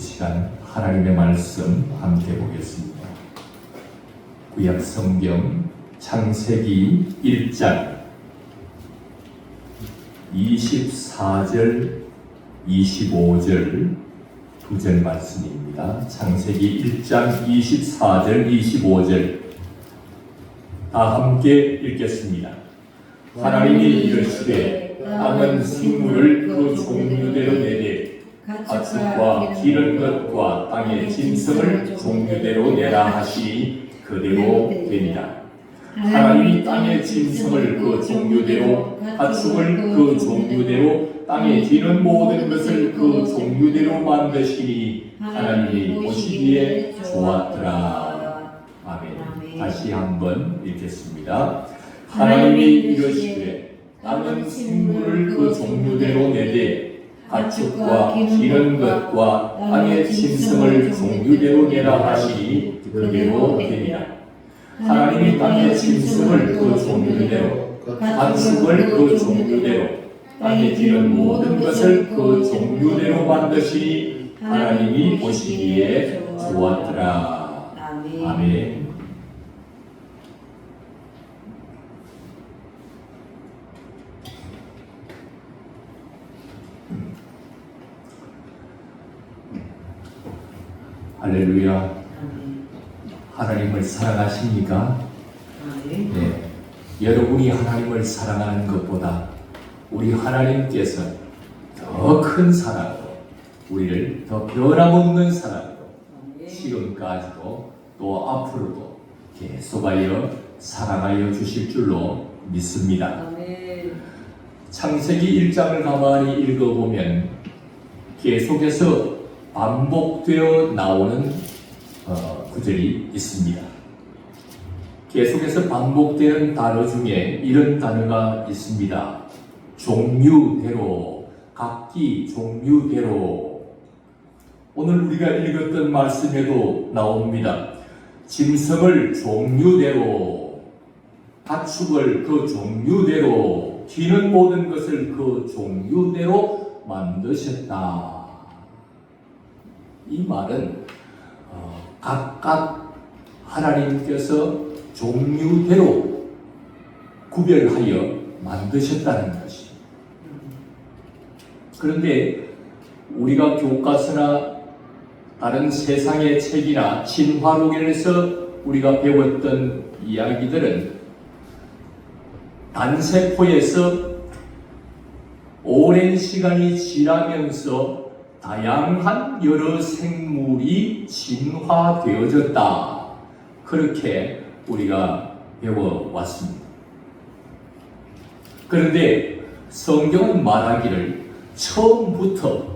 시간 하나님의 말씀 함께 보겠습니다. 구약 성경 창세기 1장 24절 25절 두 절 말씀입니다. 창세기 1장 24절 25절 다 함께 읽겠습니다. 하나님이 이르시되 땅은 식물을 그 종류대로 내되 가축과 기른 것과 땅의 짐승을 종류대로 내라 하시니 그대로 되니라. 하나님이 땅의 짐승을 그 종류대로, 가축을 그 종류대로, 땅에 기는 모든 것을 그 종류대로 만드시니 하나님이 보시기에 좋았더라. 아멘. 다시 한번 읽겠습니다. 하나님이 이르시되 땅은 식물을 그 종류대로 내되 가축과 기른 것과 땅의 짐승을 종류대로 내라 하시니 그대로 되니라. 하나님이 땅의 짐승을 그 종류대로, 가축을 그 종류대로, 땅에 기른 모든 것을 그 종류대로 만드시니 하나님이 보시기에 좋았더라. 아멘. 할렐루야. 하나님을 사랑하십니까? 네. 여러분이 하나님을 사랑하는 것보다 우리 하나님께서 더 큰 사랑으로 우리를 더 변함없는 사랑으로 지금까지도 또 앞으로도 계속하여 사랑하여 주실 줄로 믿습니다. 창세기 1장을 가만히 읽어보면 계속해서 반복되어 나오는 구절이 있습니다. 계속해서 반복되는 단어 중에 이런 단어가 있습니다. 종류대로, 각기 종류대로. 오늘 우리가 읽었던 말씀에도 나옵니다. 짐승을 종류대로, 가축을 그 종류대로, 기는 모든 것을 그 종류대로 만드셨다. 이 말은 각각 하나님께서 종류대로 구별하여 만드셨다는 것이. 그런데 우리가 교과서나 다른 세상의 책이나 진화론에서 우리가 배웠던 이야기들은 단세포에서 오랜 시간이 지나면서 다양한 여러 생물이 진화되어졌다. 그렇게 우리가 배워왔습니다. 그런데 성경은 말하기를 처음부터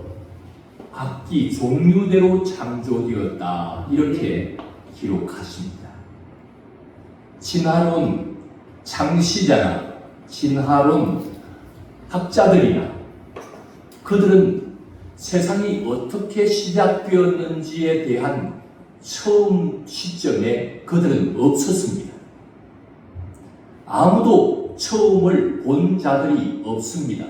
각기 종류대로 창조되었다. 이렇게 기록하십니다. 진화론 창시자나 진화론 학자들이나 그들은 세상이 어떻게 시작되었는지에 대한 처음 시점에 그들은 없었습니다. 아무도 처음을 본 자들이 없습니다.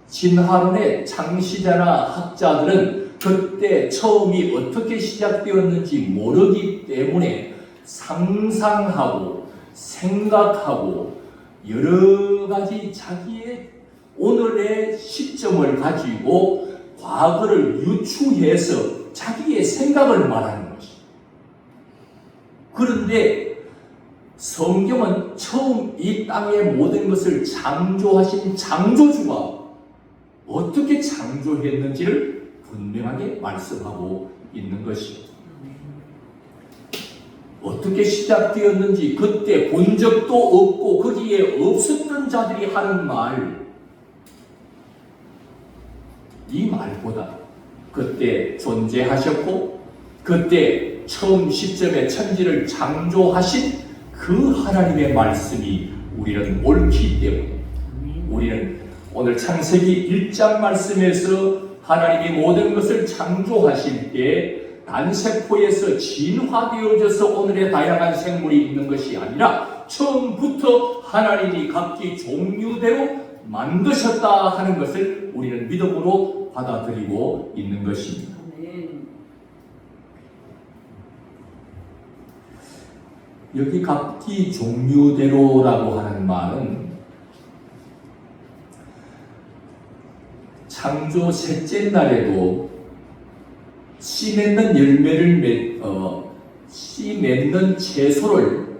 진화론의 창시자나 학자들은 그때 처음이 어떻게 시작되었는지 모르기 때문에 상상하고 생각하고 여러 가지 자기의 오늘의 시점을 가지고 과거를 유추해서 자기의 생각을 말하는 것입니다. 그런데 성경은 처음 이 땅의 모든 것을 창조하신 창조주가 어떻게 창조했는지를 분명하게 말씀하고 있는 것입니다. 어떻게 시작되었는지 그때 본 적도 없고 거기에 없었던 자들이 하는 말, 이 말보다 그때 존재하셨고 그때 처음 시점에 천지를 창조하신 그 하나님의 말씀이 우리는 옳기 때문에 우리는 오늘 창세기 1장 말씀에서 하나님이 모든 것을 창조하실 때 단세포에서 진화되어져서 오늘의 다양한 생물이 있는 것이 아니라 처음부터 하나님이 각기 종류대로 만드셨다 하는 것을 우리는 믿음으로 받아들이고 있는 것입니다. 여기 각기 종류대로라고 하는 말은 창조 셋째 날에도 씨 맺는 씨 맺는 채소를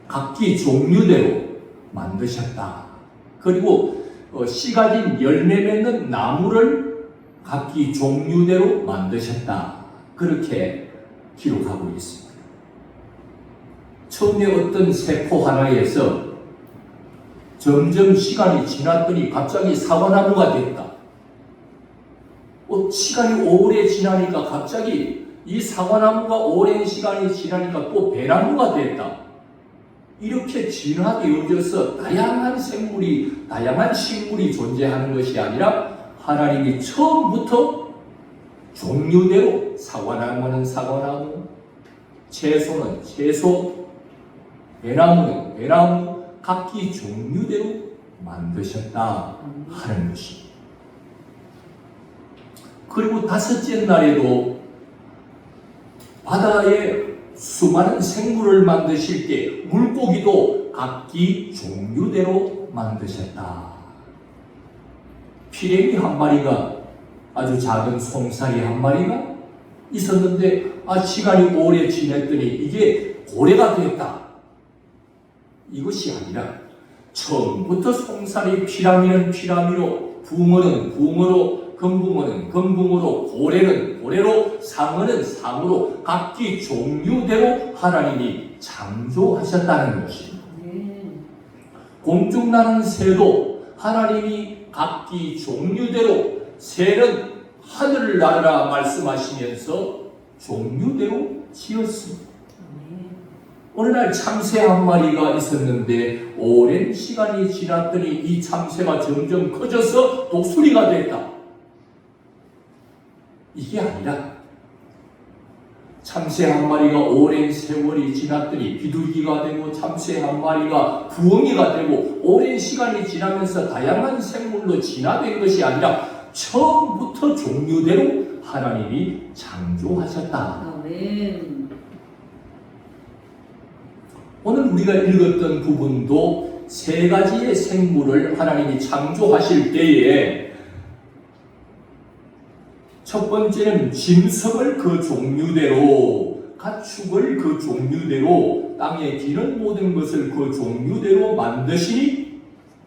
각기 종류대로 만드셨다. 그리고 씨 가진 열매 맺는 나무를 각기 종류대로 만드셨다. 그렇게 기록하고 있습니다. 처음에 어떤 세포 하나에서 점점 시간이 지났더니 갑자기 사과나무가 됐다. 시간이 오래 지나니까 갑자기 이 사과나무가 오랜 시간이 지나니까 또 배나무가 됐다. 이렇게 진화되어져서 다양한 식물이 존재하는 것이 아니라 하나님이 처음부터 종류대로 사과나무는 사과나무, 채소는 채소, 배나무는 배나무 각기 종류대로 만드셨다 하는 것입니다. 그리고 다섯째 날에도 바다에 수많은 생물을 만드실 때 물고기도 각기 종류대로 만드셨다. 피레미 한 마리가 아주 작은 송사리 한 마리가 있었는데 시간이 오래 지났더니 이게 고래가 됐다. 이것이 아니라 처음부터 송사리, 피라미는 피라미로, 붕어는 붕어로, 금붕어는 금붕어로, 고래는 고래로, 상어는 상어로 각기 종류대로 하나님이 창조하셨다는 것입니다. 공중 나는 새도 하나님이 각기 종류대로, 새는 하늘을 나르라 말씀하시면서 종류대로 지었습니다. 어느 날 참새 한 마리가 있었는데 오랜 시간이 지났더니 이 참새가 점점 커져서 독수리가 됐다. 이게 아니라 참새 한 마리가 오랜 세월이 지났더니 비둘기가 되고 참새 한 마리가 부엉이가 되고 오랜 시간이 지나면서 다양한 생물로 진화된 것이 아니라 처음부터 종류대로 하나님이 창조하셨다. 아멘. 오늘 우리가 읽었던 부분도 세 가지의 생물을 하나님이 창조하실 때에 첫 번째는 짐승을 그 종류대로, 가축을 그 종류대로, 땅에 기는 모든 것을 그 종류대로 만드시니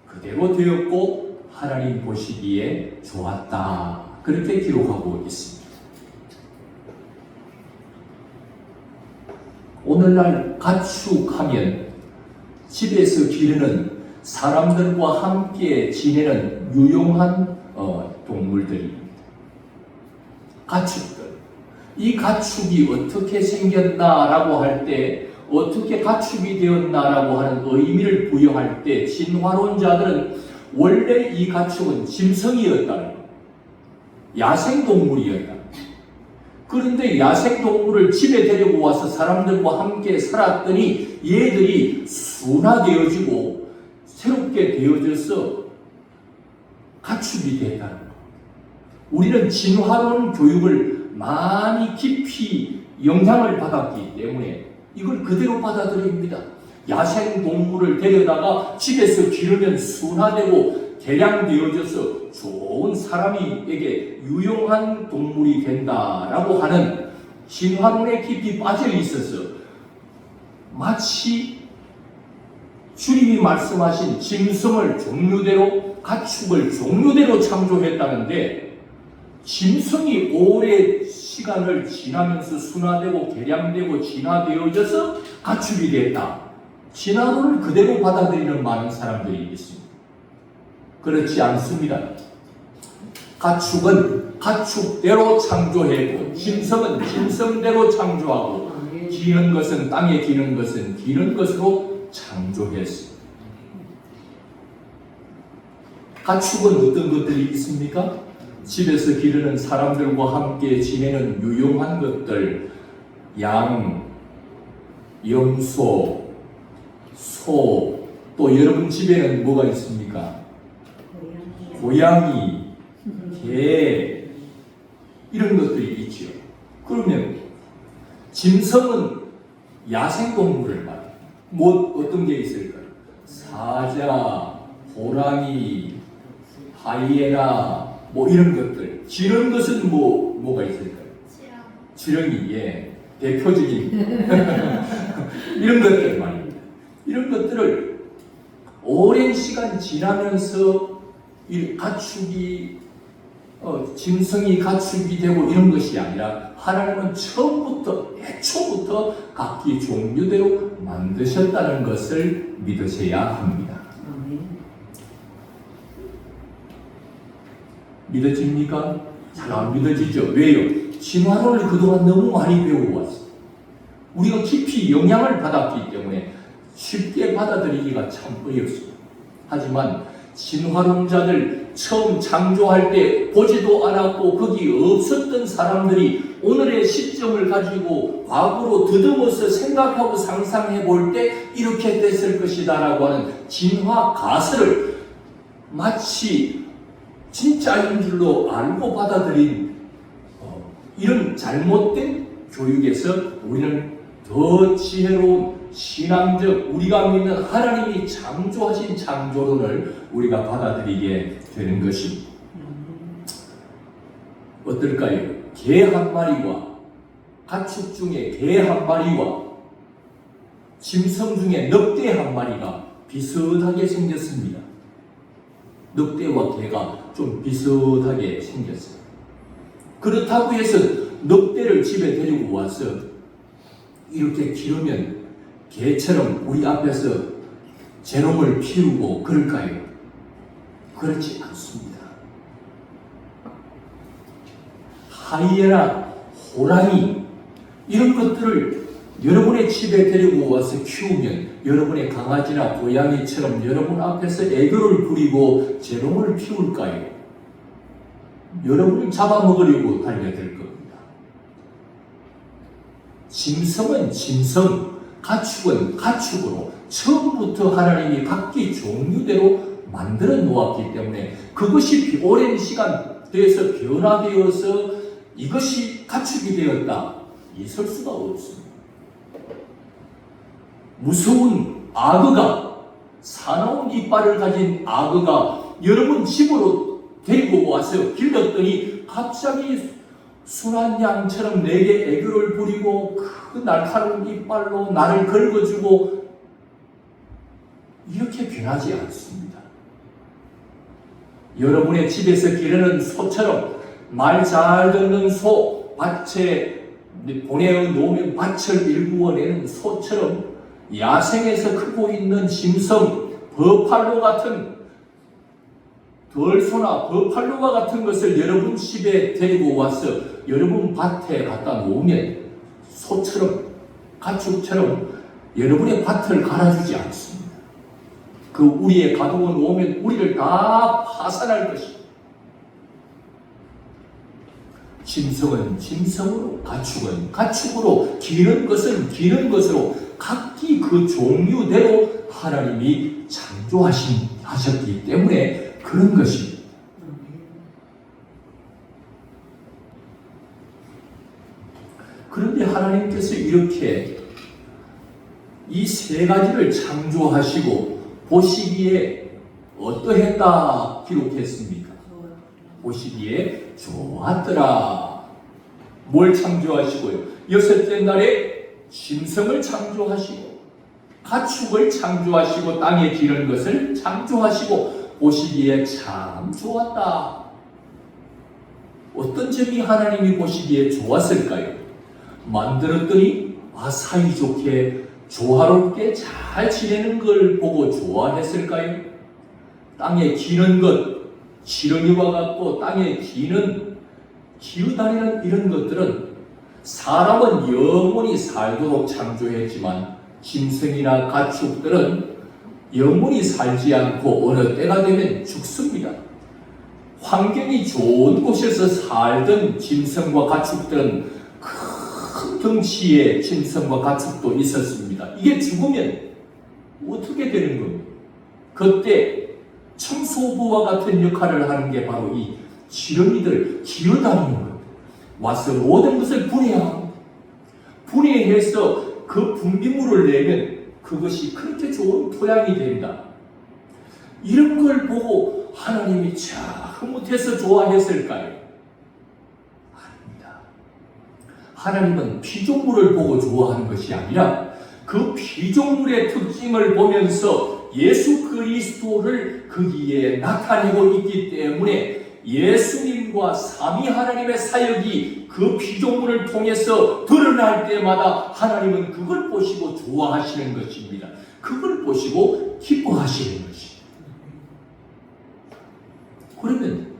그대로 되었고 하나님 보시기에 좋았다. 그렇게 기록하고 있습니다. 오늘날 가축하면 집에서 기르는 사람들과 함께 지내는 유용한 동물들입니다. 가축들. 이 가축이 어떻게 생겼나라고 할 때, 어떻게 가축이 되었나라고 하는 의미를 부여할 때 진화론자들은 원래 이 가축은 짐승이었다. 야생동물이었다. 그런데 야생동물을 집에 데리고 와서 사람들과 함께 살았더니 얘들이 순화되어지고 새롭게 되어져서 가축이 됐다는 것. 우리는 진화론 교육을 많이 깊이 영향을 받았기 때문에 이걸 그대로 받아들입니다. 야생동물을 데려다가 집에서 기르면 순화되고 개량되어져서 좋은 사람에게 유용한 동물이 된다라고 하는 진화론에 깊이 빠져 있어서 마치 주님이 말씀하신 짐승을 종류대로, 가축을 종류대로 창조했다는데 짐승이 오래 시간을 지나면서 순화되고 개량되고 진화되어져서 가축이 됐다. 진화론을 그대로 받아들이는 많은 사람들이 있습니다. 그렇지 않습니다. 가축은 가축대로 창조했고 짐승은 짐승대로 창조하고 기는 것은 땅에 기는 것은 기는 것으로 창조했습니다. 가축은 어떤 것들이 있습니까? 집에서 기르는 사람들과 함께 지내는 유용한 것들, 양, 염소, 소, 또 여러분 집에는 뭐가 있습니까? 고양이, 개, 이런 것들이 있지요. 그러면 짐승은 야생동물을 말합니다. 뭐 어떤 게 있을까요? 사자, 호랑이, 하이에나 뭐 이런 것들. 이런 것은 뭐가 있을까요? 지렁이, 예, 대표적인 이런 것들 말입니다. 이런 것들을 오랜 시간 지나면서 이 가축이 짐승이 가축이 되고 이런 것이 아니라 하나님은 처음부터 애초부터 각기 종류대로 만드셨다는 것을 믿으셔야 합니다. 믿어집니까? 잘 안 믿어지죠? 왜요? 진화론을 그동안 너무 많이 배워왔어요. 우리가 깊이 영향을 받았기 때문에 쉽게 받아들이기가 참 어렵습니다. 하지만 진화론자들 처음 창조할 때 보지도 않았고 거기 없었던 사람들이 오늘의 시점을 가지고 과거로 더듬어서 생각하고 상상해 볼 때 이렇게 됐을 것이다 라고 하는 진화 가설을 마치 진짜인 줄로 알고 받아들인 이런 잘못된 교육에서 우리는 더 지혜로운 신앙적 우리가 믿는 하나님이 창조하신 창조론을 우리가 받아들이게 되는 것입니다. 어떨까요? 개 한 마리와 가축 중에 개 한 마리와 짐승 중에 늑대 한 마리가 비슷하게 생겼습니다. 늑대와 개가 좀 비슷하게 생겼어요. 그렇다고 해서 늑대를 집에 데리고 와서 이렇게 기르면 개처럼 우리 앞에서 재롱을 피우고 그럴까요? 그렇지 않습니다. 하이에나, 호랑이 이런 것들을 여러분의 집에 데리고 와서 키우면 여러분의 강아지나 고양이처럼 여러분 앞에서 애교를 부리고 재롱을 피울까요? 여러분을 잡아먹으려고 달려들 겁니다. 짐승은 짐승, 가축은 가축으로 처음부터 하나님이 각기 종류대로 만들어 놓았기 때문에 그것이 오랜 시간 돼서 변화되어서 이것이 가축이 되었다. 있을 수가 없습니다. 무서운 악어가, 사나운 이빨을 가진 악어가 여러분 집으로 데리고 와서 길렀더니 갑자기 순한 양처럼 내게 애교를 부리고 그 날카로운 이빨로 나를 긁어주고 이렇게 변하지 않습니다. 여러분의 집에서 기르는 소처럼 말 잘 듣는 소, 밭에 보내놓으면 밭을 일구어내는 소처럼 야생에서 크고 있는 짐승, 버팔로 같은 덜소나 버팔로와 같은 것을 여러분 집에 데리고 와서 여러분 밭에 갖다 놓으면 소처럼 가축처럼 여러분의 밭을 갈아주지 않습니다. 그 우리의 가두어 놓으면 우리를 다 파산할 것입니다. 짐승은 짐승으로, 가축은 가축으로, 기는 것은 기는 것으로 각기 그 종류대로 하나님이 창조하셨기 때문에 그런 것입니다. 그런데 하나님께서 이렇게 이 세 가지를 창조하시고 보시기에 어떠했다 기록했습니까? 보시기에 좋았더라. 뭘 창조하시고요? 여섯째 날에 짐승을 창조하시고 가축을 창조하시고 땅에 기른 것을 창조하시고 보시기에 참 좋았다. 어떤 점이 하나님이 보시기에 좋았을까요? 만들었더니 사이좋게 조화롭게 잘 지내는 걸 보고 좋아했을까요? 땅에 기는 것, 지렁이와 같고 땅에 기어다니는 이런 것들은 사람은 영원히 살도록 창조했지만 짐승이나 가축들은 영원히 살지 않고 어느 때가 되면 죽습니다. 환경이 좋은 곳에서 살던 짐승과 가축들은 큰 덩치의 짐승과 가축도 있었습니다. 이게 죽으면 어떻게 되는 겁니까? 그때 청소부와 같은 역할을 하는 게 바로 이 지렁이들 기어다니는 것. 와서 모든 것을 분해하고 분해해서 그 분비물을 내면 그 그것이 그렇게 좋은 토양이 된다. 이런 걸 보고 하나님이 참 흐뭇해서 좋아했을까요? 아닙니다. 하나님은 피조물을 보고 좋아하는 것이 아니라 그 피조물의 특징을 보면서 예수 그리스도를 거기에 나타내고 있기 때문에 예수님과 삼위 하나님의 사역이 그 피조물을 통해서 드러날 때마다 하나님은 그걸 보시고 좋아하시는 것입니다. 그걸 보시고 기뻐하시는 것입니다. 그러면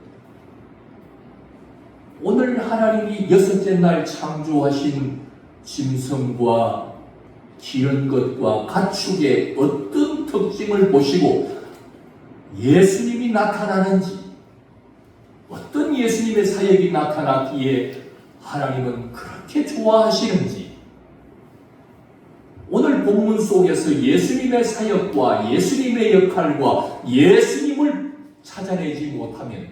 오늘 하나님이 여섯째 날 창조하신 짐승과 기른 것과 가축의 어떤 특징을 보시고 예수님이 나타나는지, 어떤 예수님의 사역이 나타났기에 하나님은 그렇게 좋아하시는지, 오늘 본문 속에서 예수님의 사역과 예수님의 역할과 예수님을 찾아내지 못하면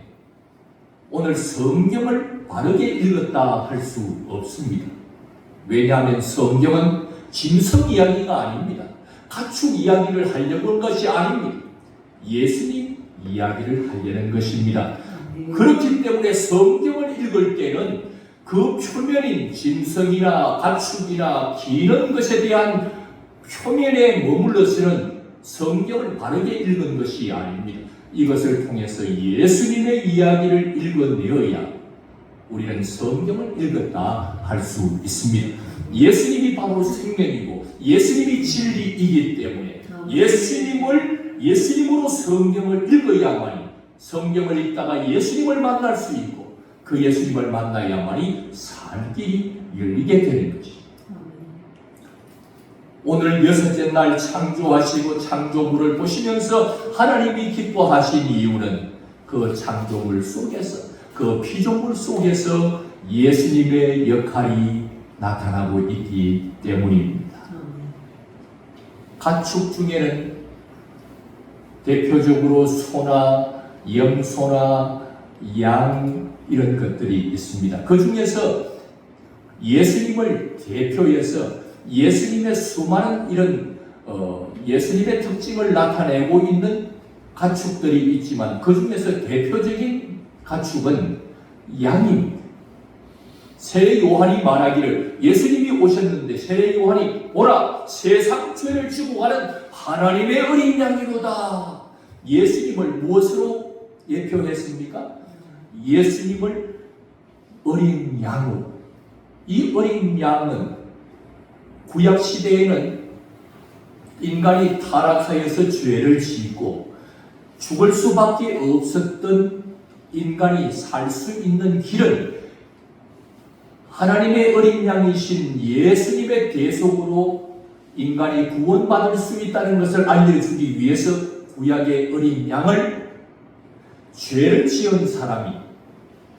오늘 성경을 바르게 읽었다 할 수 없습니다. 왜냐하면 성경은 짐승 이야기가 아닙니다. 가축 이야기를 하려고 한 것이 아닙니다. 예수님 이야기를 하려는 것입니다. 그렇기 때문에 성경을 읽을 때는 그 표면인 짐승이나 가축이나 기는 것에 대한 표면에 머물러서는 성경을 바르게 읽은 것이 아닙니다. 이것을 통해서 예수님의 이야기를 읽어내어야 우리는 성경을 읽었다 할 수 있습니다. 예수님이 바로 생명이고 예수님이 진리이기 때문에 예수님으로 성경을 읽어야만이 성경을 읽다가 예수님을 만날 수 있고 그 예수님을 만나야만이 살 길이 열리게 되는 것입니다. 오늘 여섯째 날 창조하시고 창조물을 보시면서 하나님이 기뻐하신 이유는 그 창조물 속에서, 그 피조물 속에서 예수님의 역할이 나타나고 있기 때문입니다. 가축 중에는 대표적으로 소나 염소나 양 이런 것들이 있습니다. 그 중에서 예수님을 대표해서 예수님의 수많은 이런 예수님의 특징을 나타내고 있는 가축들이 있지만 그 중에서 대표적인 가축은 양입니다. 세례 요한이 말하기를 예수님이 오셨는데 세례 요한이 보라 세상 죄를 지고 가는 하나님의 어린 양이로다. 예수님을 무엇으로 예표했습니까? 예수님을 어린 양으로. 이 어린 양은 구약시대에는 인간이 타락하여서 죄를 짓고 죽을 수밖에 없었던 인간이 살 수 있는 길은 하나님의 어린 양이신 예수님의 대속으로 인간이 구원받을 수 있다는 것을 알려주기 위해서 구약의 어린 양을 죄를 지은 사람이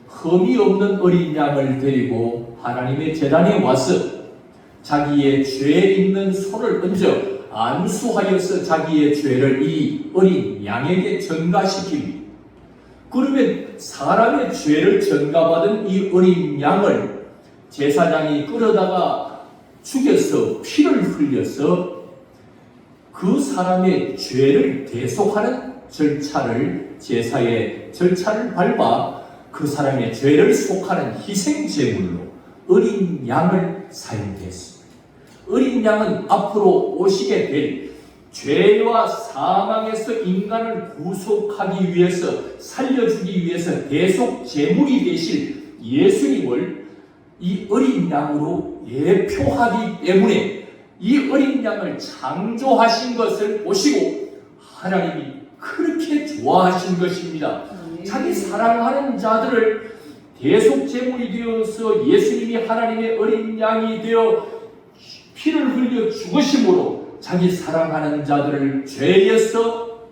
흠이 없는 어린 양을 데리고 하나님의 제단에 와서 자기의 죄에 있는 손을 얹어 안수하여서 자기의 죄를 이 어린 양에게 전가시킵니다. 그러면 사람의 죄를 전가받은 이 어린 양을 제사장이 끌어다가 죽여서 피를 흘려서 그 사람의 죄를 대속하는 절차를 제사의 절차를 밟아 그 사람의 죄를 속하는 희생제물로 어린 양을 사용했습니다. 어린 양은 앞으로 오시게 될 죄와 사망에서 인간을 구속하기 위해서 살려주기 위해서 대속 제물이 되실 예수님을 이 어린 양으로 예표하기 때문에 이 어린 양을 창조하신 것을 보시고 하나님이 그렇게 좋아하신 것입니다. 자기 사랑하는 자들을 대속 제물이 되어서 예수님이 하나님의 어린 양이 되어 피를 흘려 죽으심으로 자기 사랑하는 자들을 죄에서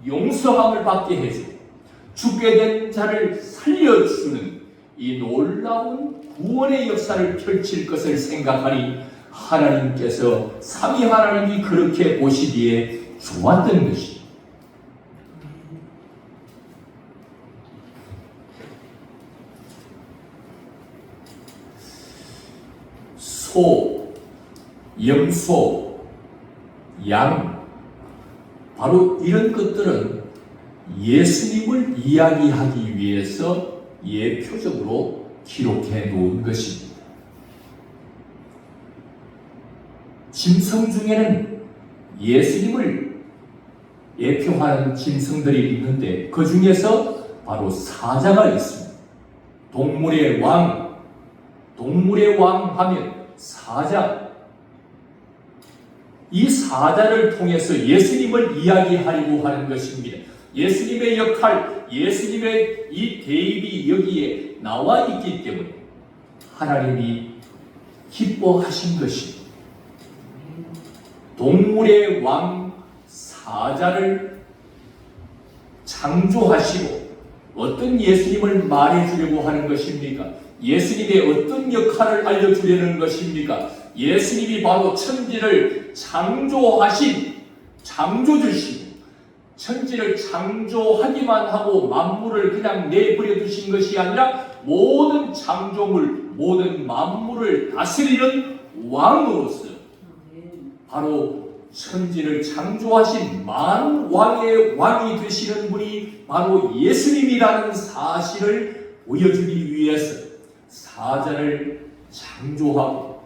용서함을 받게 해주고 죽게 된 자를 살려주는 이 놀라운 구원의 역사를 펼칠 것을 생각하니 하나님께서 삼위 하나님이 그렇게 보시기에 좋았던 것입니다. 소, 염소, 양, 바로 이런 것들은 예수님을 이야기하기 위해서 예표적으로 기록해 놓은 것입니다. 짐승 중에는 예수님을 예표하는 짐승들이 있는데 그 중에서 바로 사자가 있습니다. 동물의 왕 하면 사자. 이 사자를 통해서 예수님을 이야기하려고 하는 것입니다. 예수님의 역할, 예수님의 이 대입이 여기에 나와 있기 때문에 하나님이 기뻐하신 것입니다. 동물의 왕 사자를 창조하시고 어떤 예수님을 말해주려고 하는 것입니까? 예수님의 어떤 역할을 알려주려는 것입니까? 예수님이 바로 천지를 창조하신 창조주시고 천지를 창조하기만 하고 만물을 그냥 내버려 두신 것이 아니라 모든 창조물, 모든 만물을 다스리는 왕으로서 바로 천지를 창조하신 만왕의 왕이 되시는 분이 바로 예수님이라는 사실을 보여주기 위해서 사자를 창조하고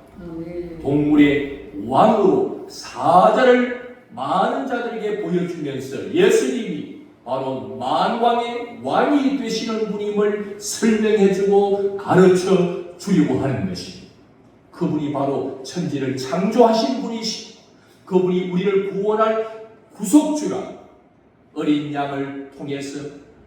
동물의 왕으로 사자를 많은 자들에게 보여주면서 예수님이 바로 만왕의 왕이 되시는 분임을 설명해주고 가르쳐 주려고 하는 것입니다. 그분이 바로 천지를 창조하신 분이시고 그분이 우리를 구원할 구속주라. 어린 양을 통해서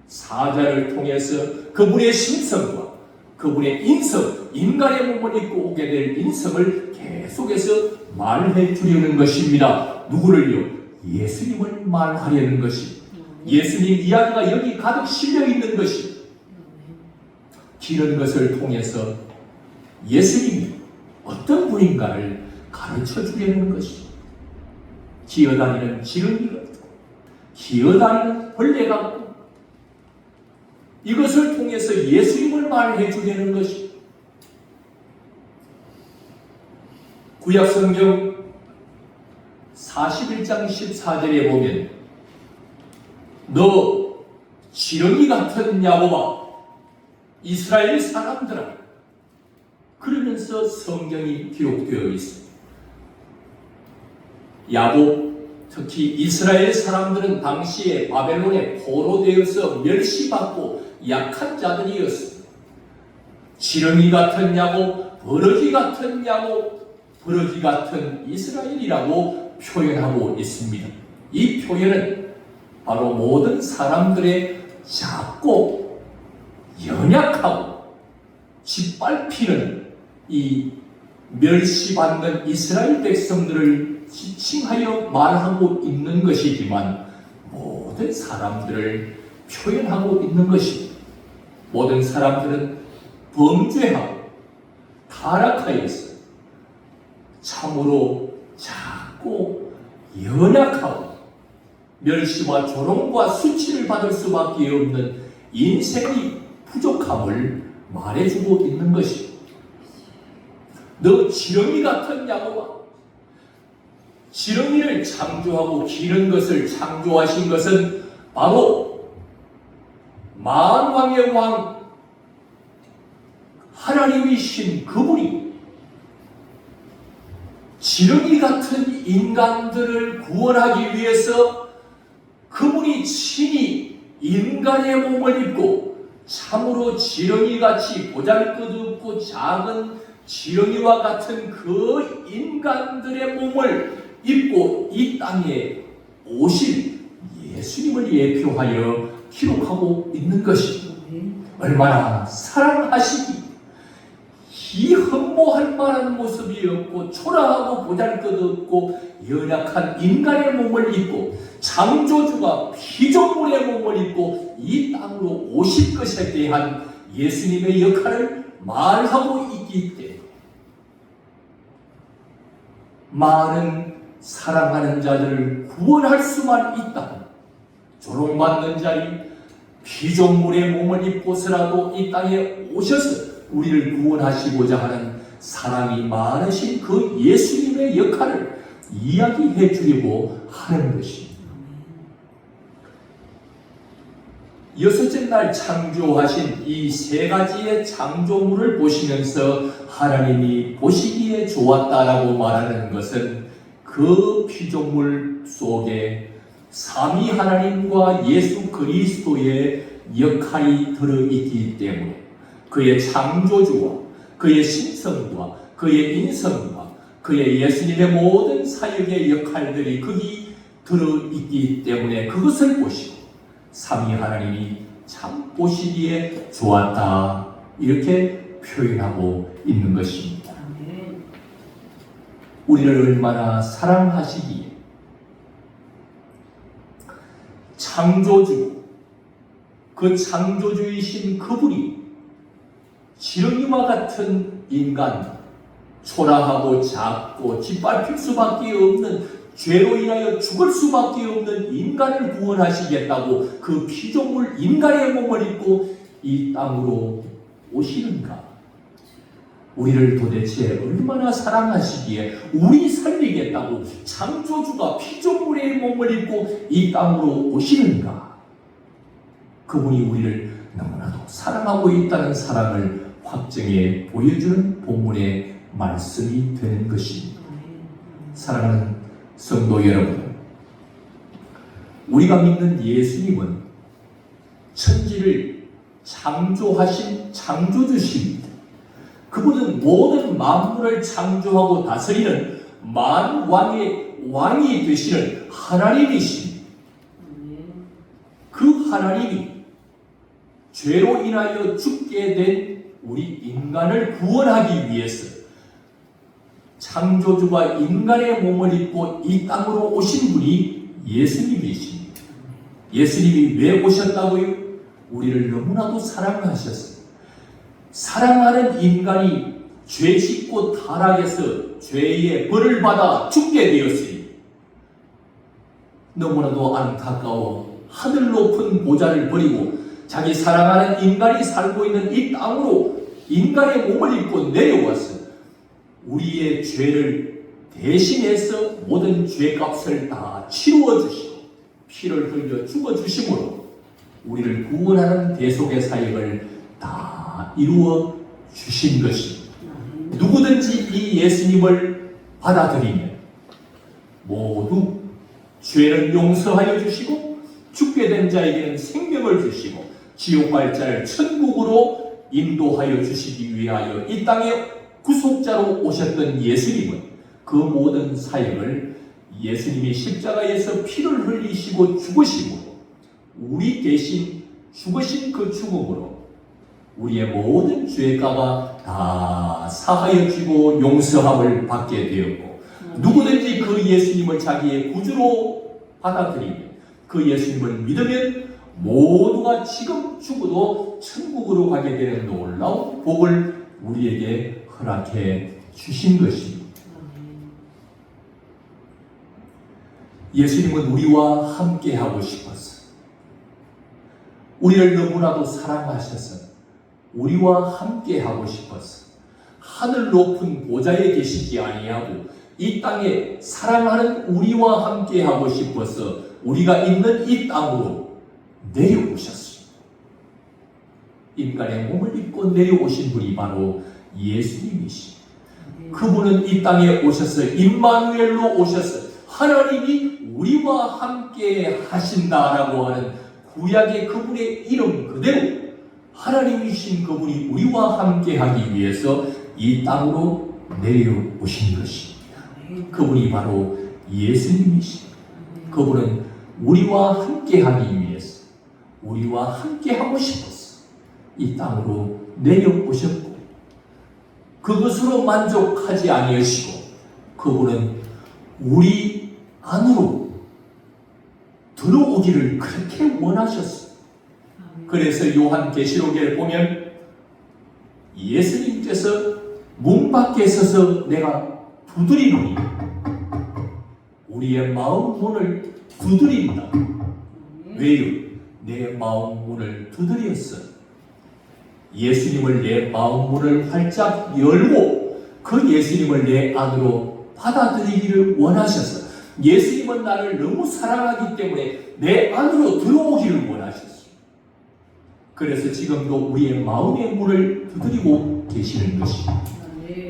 사자를 통해서 그분의 심성과 그분의 인성, 인간의 몸을 입고 오게 될 인성을 계속해서 말해 주려는 것입니다. 누구를요? 예수님을 말하려는 것입니다. 예수님 이야기가 여기 가득 실려 있는 것입니다. 이런 것을 통해서 예수님이 어떤 분인가를 가르쳐 주려는 것입니다. 기어다니는 지렁이 같고 기어다니는 벌레 같고 이것을 통해서 예수님을 말해 주려는 것입니다. 구약성경 41장 14절에 보면 너 지렁이 같은 야곱아 이스라엘 사람들아 그러면서 성경이 기록되어 있습니다. 야곱 특히 이스라엘 사람들은 당시에 바벨론에 포로되어서 멸시받고 약한 자들이었습니다. 지렁이 같은 야곱, 버러지 같은 야곱, 버러지 같은 이스라엘이라고 표현하고 있습니다. 이 표현은 바로 모든 사람들의 작고 연약하고 짓밟히는 이 멸시받는 이스라엘 백성들을 지칭하여 말하고 있는 것이지만 모든 사람들을 표현하고 있는 것입니다. 모든 사람들은 범죄하고 타락하여서 참으로 작고 연약하고 멸시와 조롱과 수치를 받을 수밖에 없는 인생의 부족함을 말해주고 있는 것입니다. 너 지렁이 같은 야곱아 지렁이를 창조하고 기른 것을 창조하신 것은 바로 만왕의 왕 하나님이신 그분이 지렁이 같은 인간들을 구원하기 위해서 그분이 친히 인간의 몸을 입고 참으로 지렁이같이 보잘것없고 작은 지렁이와 같은 그 인간들의 몸을 입고 이 땅에 오신 예수님을 예표하여 기록하고 있는 것입니다. 얼마나 사랑하시기 이 흠모할 만한 모습이었고 초라하고 보잘것없고 연약한 인간의 몸을 입고 창조주가 피조물의 몸을 입고 이 땅으로 오실 것에 대한 예수님의 역할을 말하고 있기 때문에 많은 사랑하는 자들을 구원할 수만 있다. 조롱받는 자리 피조물의 몸을 입고서라도 이 땅에 오셔서 우리를 구원하시고자 하는 사랑이 많으신 그 예수님의 역할을 이야기해 주려고 하는 것입니다. 여섯째 날 창조하신 이 세 가지의 창조물을 보시면서 하나님이 보시기에 좋았다라고 말하는 것은 그 피조물 속에 삼위 하나님과 예수 그리스도의 역할이 들어있기 때문에 그의 창조주와 그의 신성과 그의 인성과 그의 예수님의 모든 사역의 역할들이 거기 들어있기 때문에 그것을 보시고 삼위 하나님이 참 보시기에 좋았다 이렇게 표현하고 있는 것입니다. 우리를 얼마나 사랑하시기에 창조주 그 창조주이신 그분이 지렁이와 같은 인간 초라하고 작고 짓밟힐 수밖에 없는 죄로 인하여 죽을 수밖에 없는 인간을 구원하시겠다고 그 피조물 인간의 몸을 입고 이 땅으로 오시는가? 우리를 도대체 얼마나 사랑하시기에 우리 살리겠다고 창조주가 피조물의 몸을 입고 이 땅으로 오시는가? 그분이 우리를 너무나도 사랑하고 있다는 사랑을 확증해 보여주는 본문의 말씀이 되는 것입니다. 사랑하는 성도 여러분, 우리가 믿는 예수님은 천지를 창조하신 창조주십니다. 그분은 모든 만물을 창조하고 다스리는 만왕의 왕이 되시는 하나님이십니다. 그 하나님이 죄로 인하여 죽게 된 우리 인간을 구원하기 위해서 창조주가 인간의 몸을 입고 이 땅으로 오신 분이 예수님이십니다. 예수님이 왜 오셨다고요? 우리를 너무나도 사랑하셨어요. 사랑하는 인간이 죄 짓고 타락해서 죄의 벌을 받아 죽게 되었으니 너무나도 안타까워 하늘 높은 보좌를 버리고 자기 사랑하는 인간이 살고 있는 이 땅으로 인간의 몸을 입고 내려왔어요. 우리의 죄를 대신해서 모든 죄값을 다 치루어 주시고 피를 흘려 죽어 주심으로 우리를 구원하는 대속의 사역을 다 이루어 주신 것입니다. 누구든지 이 예수님을 받아들이면 모두 죄는 용서하여 주시고 죽게 된 자에게는 생명을 주시고 지옥 갈 자를 천국으로 인도하여 주시기 위하여 이 땅에 구속자로 오셨던 예수님은 그 모든 사역을 예수님이 십자가에서 피를 흘리시고 죽으심으로 우리 대신 죽으신 그 죽음으로 우리의 모든 죄가가 다 사하여지고 용서함을 받게 되었고 누구든지 그 예수님을 자기의 구주로 받아들이며 그 예수님을 믿으면 모두가 지금 죽어도 천국으로 가게 되는 놀라운 복을 우리에게 허락해 주신 것입니다. 예수님은 우리와 함께 하고 싶었어. 우리를 너무나도 사랑하셔서 우리와 함께 하고 싶었어. 하늘 높은 보좌에 계시지 아니하고 이 땅에 사랑하는 우리와 함께 하고 싶어서 우리가 있는 이 땅으로 내려오셨습니다. 인간의 몸을 입고 내려오신 분이 바로 예수님이십니다. 그분은 이 땅에 오셔서 임마누엘로 오셔서 하나님이 우리와 함께 하신다라고 하는 구약의 그분의 이름 그대로 하나님이신 그분이 우리와 함께 하기 위해서 이 땅으로 내려오신 것입니다. 그분이 바로 예수님이십니다. 그분은 우리와 함께 하기 위해서 우리와 함께 하고 싶어서 이 땅으로 내려오셨고 그것으로 만족하지 아니하시고 그분은 우리 안으로 들어오기를 그렇게 원하셨어요. 그래서 요한계시록에 보면 예수님께서 문 밖에 서서 내가 두드리노니 우리의 마음 문을 두드린다. 왜요? 내 마음 문을 두드렸어. 예수님을 내 마음 문을 활짝 열고 그 예수님을 내 안으로 받아들이기를 원하셔서 예수님은 나를 너무 사랑하기 때문에 내 안으로 들어오기를 원하셨어요. 그래서 지금도 우리의 마음의 문을 두드리고 계시는 것입니다.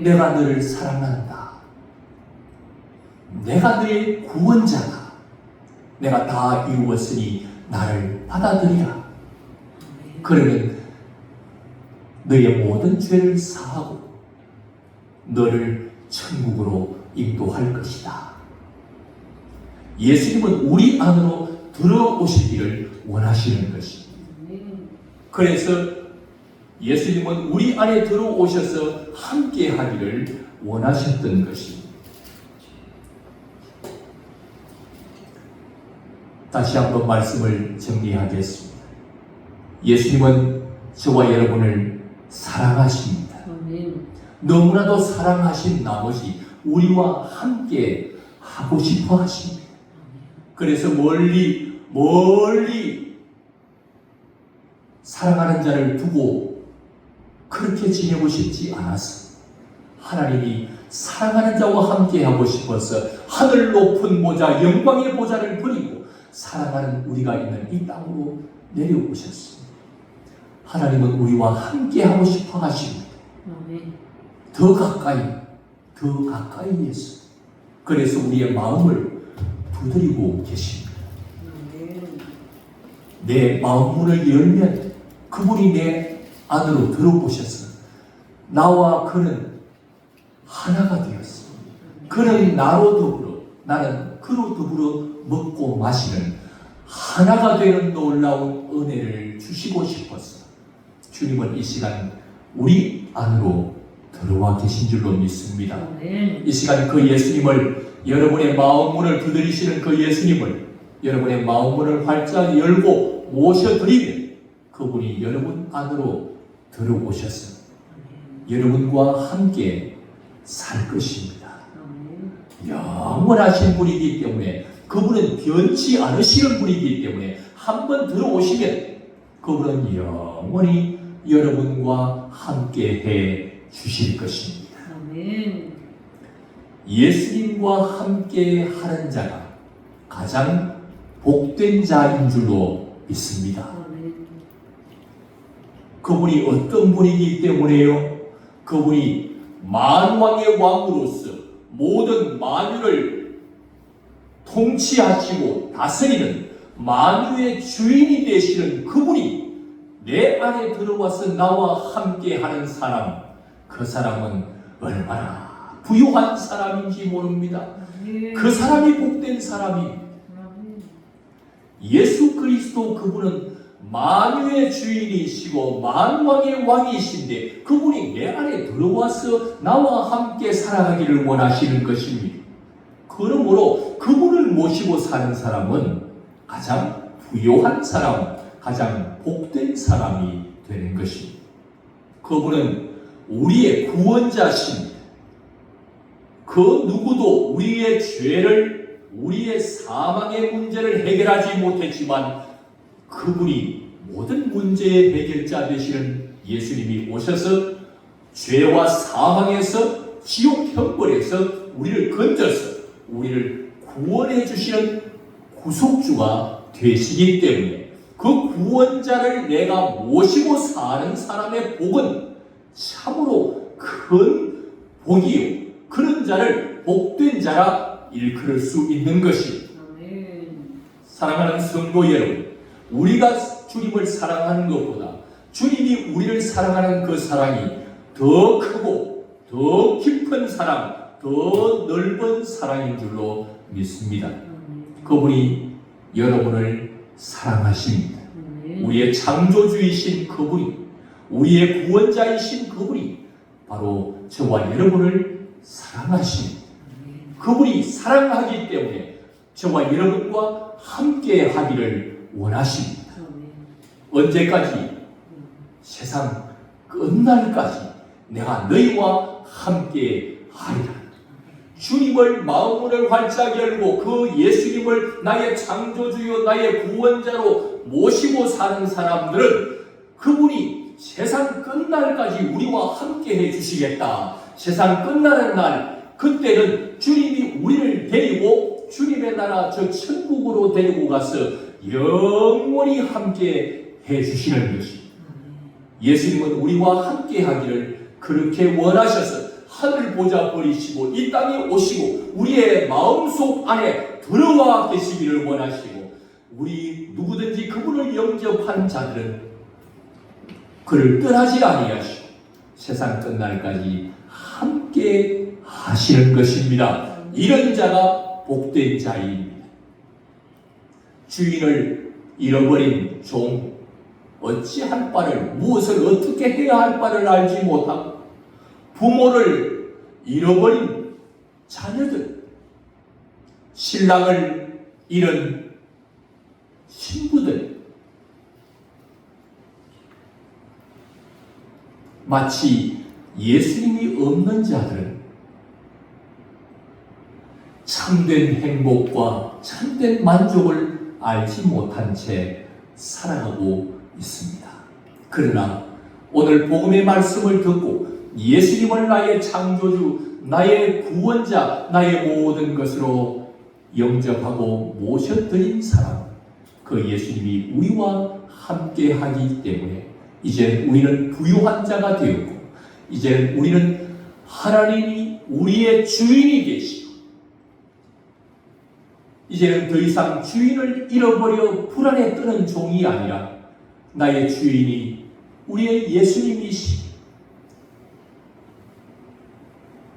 내가 너를 사랑한다. 내가 너의 구원자다. 내가 다 이루었으니 나를 받아들이라. 그러면 너의 모든 죄를 사하고 너를 천국으로 인도할 것이다. 예수님은 우리 안으로 들어오시기를 원하시는 것입니다. 그래서 예수님은 우리 안에 들어오셔서 함께 하기를 원하셨던 것입니다. 다시 한번 말씀을 정리하겠습니다. 예수님은 저와 여러분을 사랑하십니다. 너무나도 사랑하신 나머지 우리와 함께 하고 싶어 하십니다. 그래서 멀리 사랑하는 자를 두고 그렇게 지내고 싶지 않았어. 하나님이 사랑하는 자와 함께 하고 싶어서 하늘 높은 보좌, 영광의 보좌를 버리고 사랑하는 우리가 있는 이 땅으로 내려오셨습니다. 하나님은 우리와 함께 하고 싶어 하십니다. 더 가까이에서. 그래서 우리의 마음을 두드리고 계십니다. 내 마음 문을 열면 그분이 내 안으로 들어오셔서 나와 그는 하나가 되었습니다. 그는 나로 더불어 나는 그로 더불어 먹고 마시는 하나가 되는 놀라운 은혜를 주시고 싶어서 주님은 이 시간 우리 안으로 들어와 계신 줄로 믿습니다. 이 시간 그 예수님을, 여러분의 마음 문을 두드리시는 그 예수님을 여러분의 마음 문을 활짝 열고 모셔드리면 그분이 여러분 안으로 들어오셔서 여러분과 함께 살 것입니다. 영원하신 분이기 때문에, 그분은 변치 않으시는 분이기 때문에 한번 들어오시면 그분은 영원히 여러분과 함께 해 주실 것입니다. 예수님과 함께 하는 자가 가장 복된 자인 줄로 믿습니다. 그분이 어떤 분이기 때문에요? 그분이 만왕의 왕으로서 모든 만유를 통치하시고 다스리는 만유의 주인이 되시는 그분이 내 안에 들어와서 나와 함께하는 사람, 그 사람은 얼마나 부유한 사람인지 모릅니다. 그 사람이 복된 사람입니다. 예수 그리스도 그분은 만유의 주인이시고 만왕의 왕이신데 그분이 내 안에 들어와서 나와 함께 살아가기를 원하시는 것입니다. 그러므로 그분을 모시고 사는 사람은 가장 부유한 사람, 가장 복된 사람이 되는 것입니다. 그분은 우리의 구원자십니다. 그 누구도 우리의 죄를, 우리의 사망의 문제를 해결하지 못했지만 그분이 모든 문제의 해결자 되시는 예수님이 오셔서 죄와 사망에서 지옥 형벌에서 우리를 건져서 우리를 구원해 주시는 구속주가 되시기 때문에 그 구원자를 내가 모시고 사는 사람의 복은 참으로 큰 복이요, 그런 자를 복된 자라 일컬을 수 있는 것입니다. 사랑하는 성도 여러분, 우리가 주님을 사랑하는 것보다 주님이 우리를 사랑하는 그 사랑이 더 크고 더 깊은 사랑, 더 넓은 사랑인 줄로 믿습니다. 그분이 여러분을 사랑하십니다. 우리의 창조주이신 그분이, 우리의 구원자이신 그분이 바로 저와 여러분을 사랑하십니다. 그분이 사랑하기 때문에 저와 여러분과 함께 하기를 원하십니다. 언제까지? 세상 끝날까지 내가 너희와 함께 하리라. 주님을 마음문을 활짝 열고 그 예수님을 나의 창조주요 나의 구원자로 모시고 사는 사람들은 그분이 세상 끝날까지 우리와 함께 해주시겠다. 세상 끝나는 날, 그때는 주님이 우리를 데리고 주님의 나라 저 천국으로 데리고 가서 영원히 함께 해주시는 것입니다. 예수님은 우리와 함께 하기를 그렇게 원하셔서 하늘 보좌 버리시고 이 땅에 오시고 우리의 마음속 안에 들어와 계시기를 원하시고, 우리 누구든지 그분을 영접한 자들은 그를 떠나지 아니하시고 세상 끝날까지 함께 하시는 것입니다. 이런 자가 복된 자입니다. 주인을 잃어버린 종, 어찌할 바를, 무엇을 어떻게 해야 할 바를 알지 못하고, 부모를 잃어버린 자녀들, 신랑을 잃은 신부들, 마치 예수님이 없는 자들은 참된 행복과 참된 만족을 알지 못한 채 살아가고 있습니다. 그러나 오늘 복음의 말씀을 듣고 예수님을 나의 창조주, 나의 구원자, 나의 모든 것으로 영접하고 모셔드린 사람, 그 예수님이 우리와 함께 하기 때문에 이제 우리는 부유한 자가 되었고, 이제 우리는 하나님이 우리의 주인이 되시고, 이제는 더 이상 주인을 잃어버려 불안에 떠는 종이 아니라 나의 주인이 우리의 예수님이시고,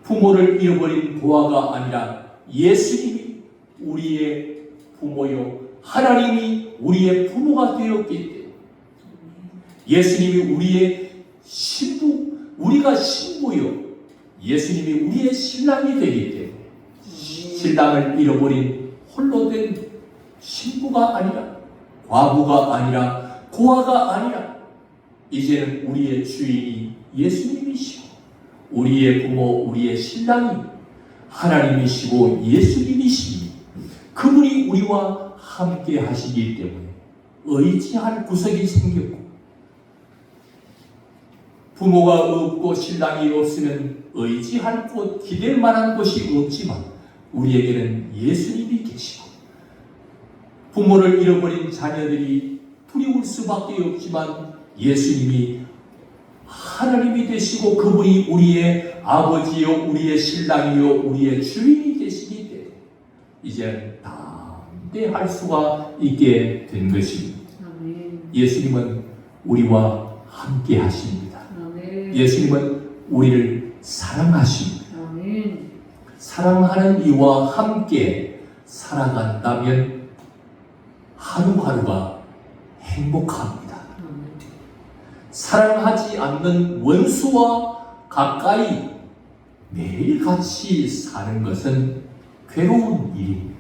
부모를 잃어버린 고아가 아니라 예수님이 우리의 부모요, 하나님이 우리의 부모가 되었기 때문에, 예수님이 우리의 신부, 우리가 신부요, 예수님이 우리의 신랑이 되기 때문에 신랑을 잃어버린 홀로 된 신부가 아니라, 과부가 아니라, 고아가 아니라 이제는 우리의 주인이 예수님이시고 우리의 부모, 우리의 신랑이 하나님이시고 예수님이시니 그분이 우리와 함께 하시기 때문에 의지할 구석이 생겼고, 부모가 없고 신랑이 없으면 의지할 곳, 기댈 만한 곳이 없지만 우리에게는 예수님이 계시고, 부모를 잃어버린 자녀들이 두려울 수밖에 없지만 예수님이 하나님이 되시고 그분이 우리의 아버지요, 우리의 신랑이요, 우리의 주인이 되시기 때문에 이제 담대할 수가 있게 된 것입니다. 예수님은 우리와 함께 하십니다. 예수님은 우리를 사랑하십니다. 사랑하는 이와 함께 살아간다면 하루하루가 행복합니다. 사랑하지 않는 원수와 가까이 매일같이 사는 것은 괴로운 일입니다.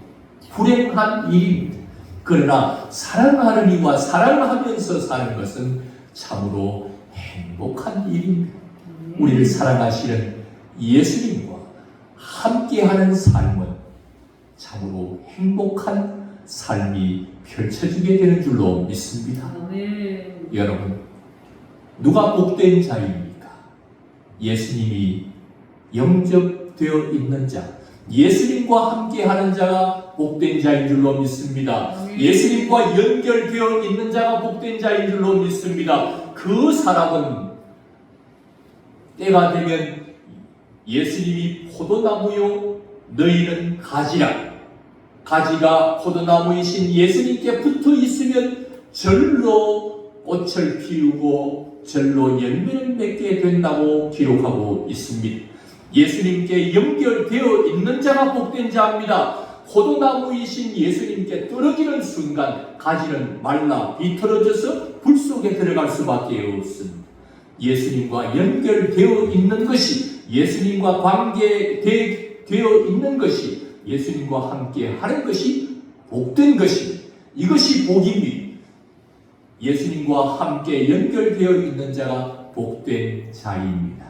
불행한 일입니다. 그러나 사랑하는 이와 사랑하면서 사는 것은 참으로 행복한 일입니다. 우리를 사랑하시는 예수님과 함께하는 삶은 참으로 행복한 삶이 펼쳐지게 되는 줄로 믿습니다. 여러분, 누가 복된 자입니까? 예수님이 영접되어 있는 자, 예수님과 함께하는 자가 복된 자인 줄로 믿습니다. 예수님과 연결되어 있는 자가 복된 자인 줄로 믿습니다. 그 사람은 때가 되면 예수님이 포도나무요, 너희는 가지라, 가지가 포도나무이신 예수님께 붙어 있으면 절로 꽃을 피우고 절로 열매를 맺게 된다고 기록하고 있습니다. 예수님께 연결되어 있는 자가 복된 자입니다. 포도나무이신 예수님께 떨어지는 순간 가지는 말라 비틀어져서 불 속에 들어갈 수밖에 없습니다. 예수님과 연결되어 있는 것이, 예수님과 관계되어 있는 것이, 예수님과 함께 하는 것이 복된 것입니다. 이것이 복입니다. 예수님과 함께 연결되어 있는 자가 복된 자입니다.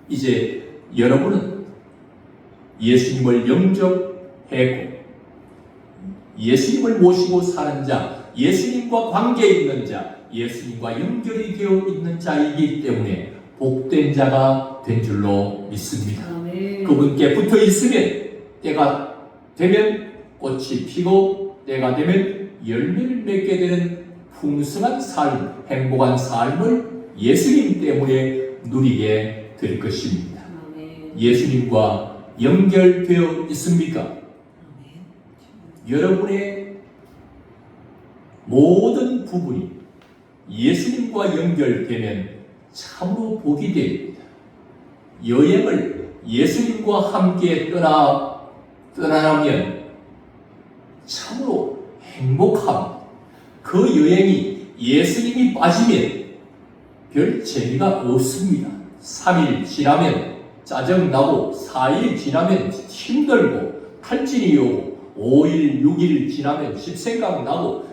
이제 여러분은 예수님을 영접하고 예수님을 모시고 사는 자, 예수님과 관계 있는 자, 예수님과 연결이 되어 있는 자이기 때문에 복된 자가 된 줄로 믿습니다. 그분께 붙어 있으면 때가 되면 꽃이 피고 때가 되면 열매를 맺게 되는 풍성한 삶, 행복한 삶을 예수님 때문에 누리게 될 것입니다. 예수님과 연결되어 있습니까? 여러분의 모든 부분이 예수님과 연결되면 참으로 복이 됩니다. 여행을 예수님과 함께 떠나면 참으로 행복합니다. 그 여행이 예수님이 빠지면 별 재미가 없습니다. 3일 지나면 짜증나고 4일 지나면 힘들고 탈진이 오고 5일, 6일 지나면 집생각나고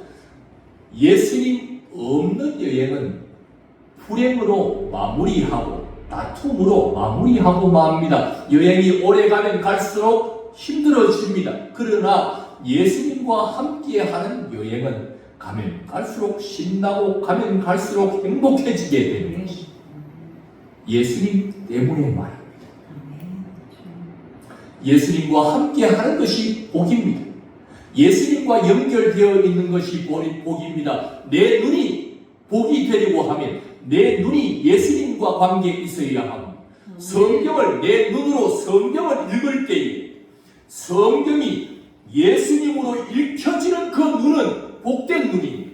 예수님 없는 여행은 불행으로 마무리하고 다툼으로 마무리하고 맙니다. 여행이 오래가면 갈수록 힘들어집니다. 그러나 예수님과 함께하는 여행은 가면 갈수록 신나고 가면 갈수록 행복해지게 되는 것입니다. 예수님 때문에 말입니다. 예수님과 함께하는 것이 복입니다. 예수님과 연결되어 있는 것이 복입니다. 내 눈이 복이 되려고 하면 내 눈이 예수님과 관계에 있어야 합니다. 성경을 내 눈으로 성경을 읽을 때에 성경이 예수님으로 읽혀지는 그 눈은 복된 눈입니다.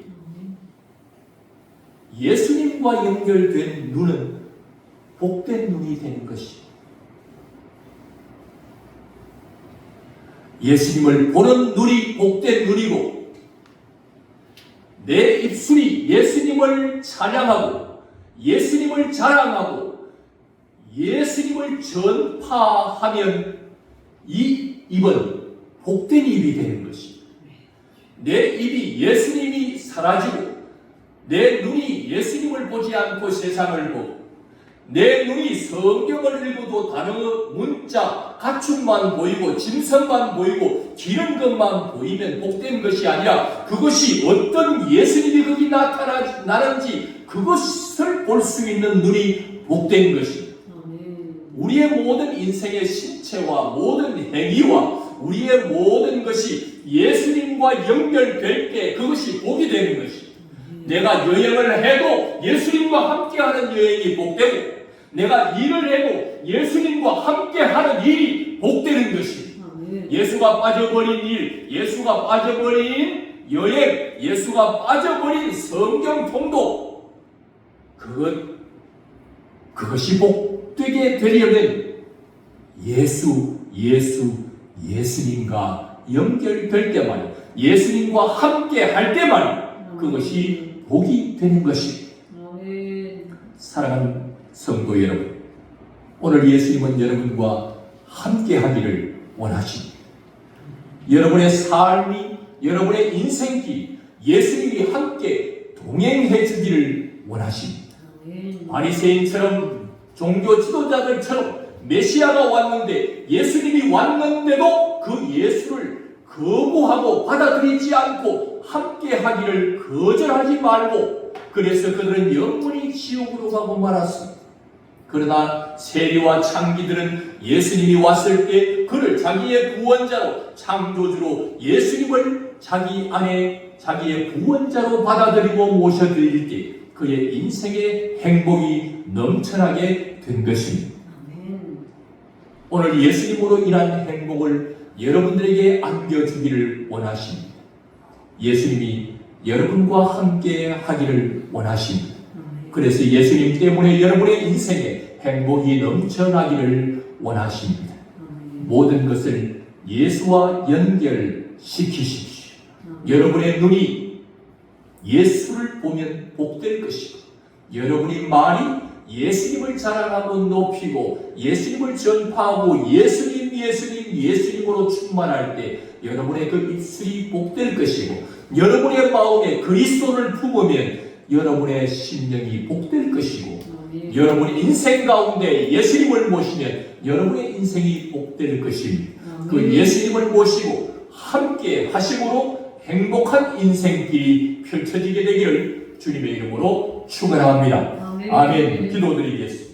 예수님과 연결된 눈은 복된 눈이 되는 것입니다. 예수님을 보는 눈이 복된 눈이고 내 입술이 예수님을 찬양하고 예수님을 자랑하고 예수님을 전파하면 이 입은 복된 입이 되는 것입니다. 내 입이 예수님이 사라지고 내 눈이 예수님을 보지 않고 세상을 보고 내 눈이 성경을 읽어도 단어, 문자, 가축만 보이고 짐승만 보이고 기른 것만 보이면 복된 것이 아니라 그것이 어떤 예수님이 거기 나타나는지 그것을 볼 수 있는 눈이 복된 것입니다. 우리의 모든 인생의 신체와 모든 행위와 우리의 모든 것이 예수님과 연결될 때 그것이 복이 되는 것입니다. 내가 여행을 해도 예수님과 함께하는 여행이 복되고 내가 일을 해도 예수님과 함께하는 일이 복되는 것입니다. 예수가 빠져버린 일, 예수가 빠져버린 여행, 예수가 빠져버린 성경 통독 그것이 복되게 되려면 예수님과 연결될 때 말이에요. 예수님과 함께할 때 말이에요. 그것이 복이 되는 것입니다. 사랑하는 성도 여러분, 오늘 예수님은 여러분과 함께 하기를 원하십니다. 여러분의 삶이, 여러분의 인생길이 예수님이 함께 동행해 주기를 원하십니다. 바리새인처럼 종교 지도자들처럼 메시아가 왔는데 예수님이 왔는데도 그 예수를 거부하고 받아들이지 않고 함께 하기를 거절하지 말고 그래서 그들은 영원히 지옥으로 가고 말았습니다. 그러나 세리와 창기들은 예수님이 왔을 때 그를 자기의 구원자로 창조주로 예수님을 자기 안에 자기의 구원자로 받아들이고 모셔드릴 때 그의 인생의 행복이 넘쳐나게 된 것입니다. 오늘 예수님으로 인한 행복을 여러분들에게 안겨주기를 원하십니다. 예수님이 여러분과 함께 하기를 원하십니다. 그래서 예수님 때문에 여러분의 인생에 행복이 넘쳐나기를 원하십니다. 모든 것을 예수와 연결시키십시오. 여러분의 눈이 예수를 보면 복될 것이고 여러분의 말이 예수님을 자랑하고 높이고 예수님을 전파하고 예수님으로 충만할 때 여러분의 그 입술이 복될 것이고 여러분의 마음에 그리스도를 품으면 여러분의 심령이 복될 것이고 여러분의 인생 가운데 예수님을 모시면 여러분의 인생이 복될 것입니다. 그 예수님을 모시고 함께 하심으로 행복한 인생길이 펼쳐지게 되기를 주님의 이름으로 축원합니다. 아멘. 기도드리겠습니다.